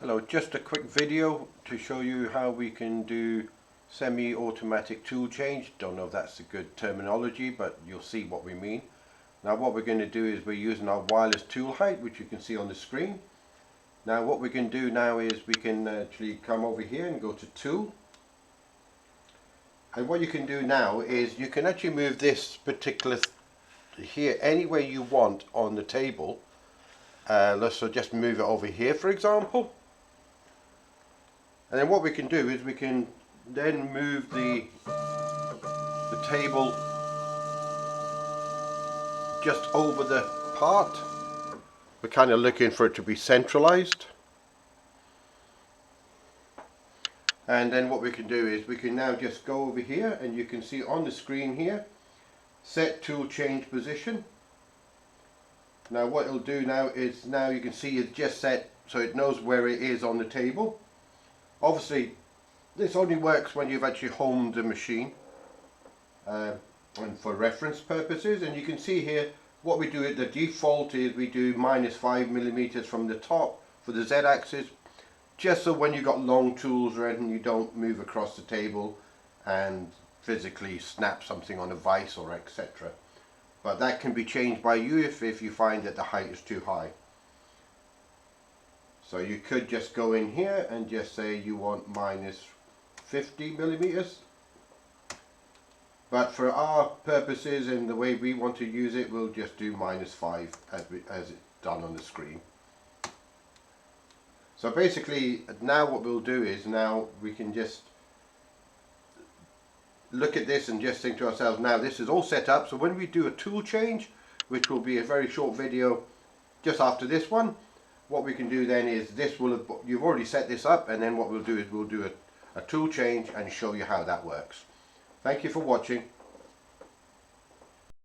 Hello, just a quick video to show you how we can do semi-automatic tool change. Don't know if that's a good terminology, but you'll see what we mean. Now what we're going to do is we're using our wireless tool height, which you can see on the screen. Now what we can do now is we can actually come over here and go to tool. And what you can do now is you can actually move this particular here any way you want on the table. Let's just move it over here, for example. And then what we can do is we can then move the table just over the part. We're kind of looking for it to be centralized. And then what we can do is we can now just go over here, and you can see on the screen here, set tool change position. Now what it'll do now is, now you can see it's just set so it knows where it is on the table. Obviously this only works when you've actually homed the machine and for reference purposes. And you can see here what we do, the default is we do -5mm from the top for the Z-axis, just so when you've got long tools or anything you don't move across the table and physically snap something on a vise or etc. But that can be changed by you if you find that the height is too high. So you could just go in here and just say you want -50mm. But for our purposes and the way we want to use it, we'll just do -5 as it's done on the screen. So basically now what we'll do is, now we can just look at this and just think to ourselves, now this is all set up, so when we do a tool change, which will be a very short video just after this one, what we can do then is this will have, you've already set this up, and then what we'll do is we'll do a tool change and show you how that works. Thank you for watching.